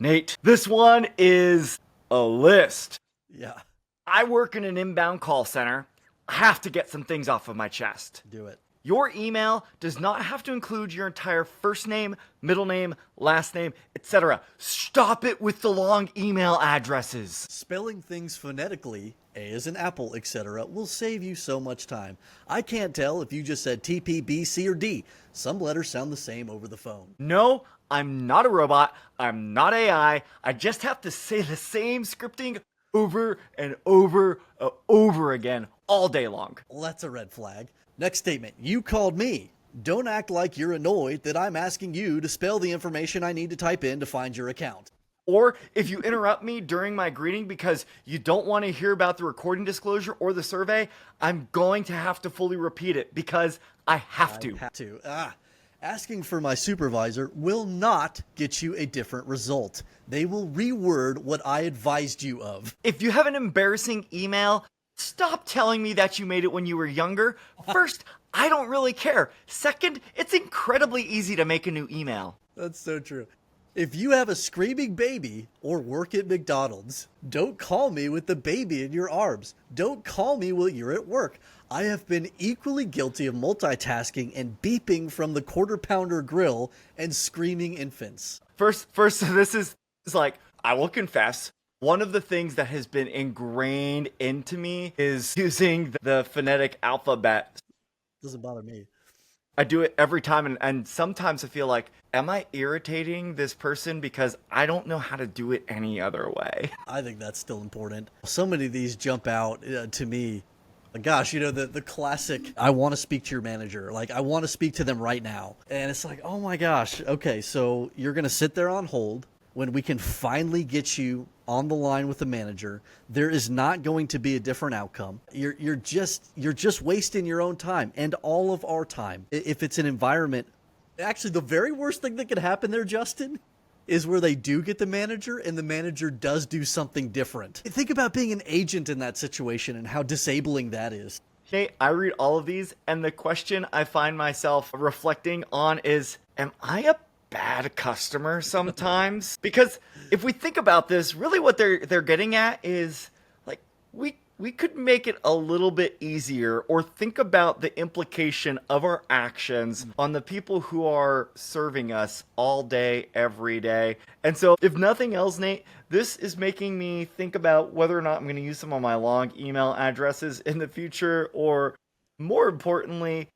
Nate, this one is a list. Yeah, I work in an inbound call center. I have to get some things off of my chest. do it. Your email does not have to include your entire first name, middle name, last name, etc. Stop it with the long email addresses. Spelling things phonetically, A as in apple, etc., will save you so much time. I can't tell if you just said T, P, B, C, or D. Some letters sound the same over the phone. No, I'm not a robot. I'm not AI. I just have to say the same scripting over and over again all day long. Well, that's a red flag. Next statement. You called me. Don't act like you're annoyed that I'm asking you to spell the information I need to type in to find your account. Or if you interrupt me during my greeting because you don't want to hear about the recording disclosure or the survey, I'm going to have to fully repeat it because I have to. Asking for my supervisor will not get you a different result. They will reword what I advised you of. If you have an embarrassing email, stop telling me that you made it when you were younger. First, I don't really care. Second, it's incredibly easy to make a new email. That's so true. If you have a screaming baby or work at McDonald's, don't call me with the baby in your arms. Don't call me while you're at work. I have been equally guilty of multitasking and beeping from the quarter pounder grill and screaming infants. First, this is like, I will confess, one of the things that has been ingrained into me is using the phonetic alphabet. Doesn't bother me. I do it every time, and sometimes I feel like, am I irritating this person because I don't know how to do it any other way? I think that's still important. So many of these jump out to me. Gosh, the classic, I want to speak to your manager. Like, I want to speak to them right now. And it's like, oh my gosh. Okay, so you're going to sit there on hold when we can finally get you on the line with the manager. There is not going to be a different outcome. You're just wasting your own time and all of our time. If it's an environment, actually the very worst thing that could happen there, Justin, is where they do get the manager and the manager does do something different. Think about being an agent in that situation and how disabling that is. Nate, I read all of these, and the question I find myself reflecting on is, am I a bad customer sometimes? Because if we think about this, really what they're getting at is, like, we could make it a little bit easier, or think about the implication of our actions on the people who are serving us all day, every day. And so if nothing else, Nate, this is making me think about whether or not I'm going to use some of my long email addresses in the future, or more importantly,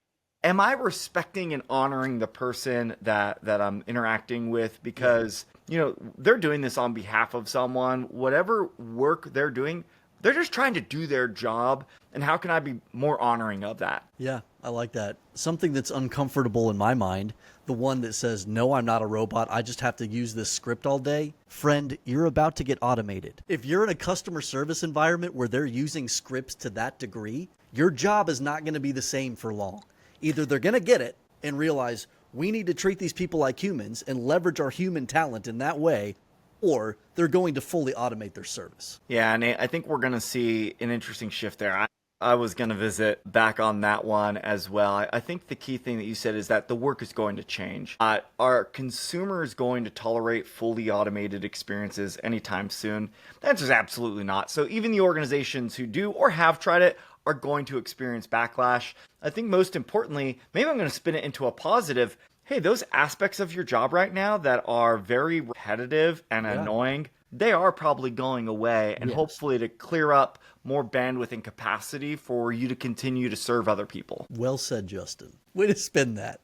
am I respecting and honoring the person that I'm interacting with? Because, they're doing this on behalf of someone. Whatever work they're doing, they're just trying to do their job. And how can I be more honoring of that? Yeah, I like that. Something that's uncomfortable in my mind, the one that says, no, I'm not a robot, I just have to use this script all day. Friend, you're about to get automated. If you're in a customer service environment where they're using scripts to that degree, your job is not going to be the same for long. Either they're going to get it and realize we need to treat these people like humans and leverage our human talent in that way, or they're going to fully automate their service. Yeah, Nate, I think we're going to see an interesting shift there. I was going to visit back on that one as well. I think the key thing that you said is that the work is going to change. Are consumers going to tolerate fully automated experiences anytime soon? The answer is absolutely not. So even the organizations who do or have tried it are going to experience backlash. I think most importantly, maybe I'm going to spin it into a positive. Hey, those aspects of your job right now that are very repetitive and annoying, they are probably going away, and hopefully to clear up more bandwidth and capacity for you to continue to serve other people. Well said, Justin. Way to spin that.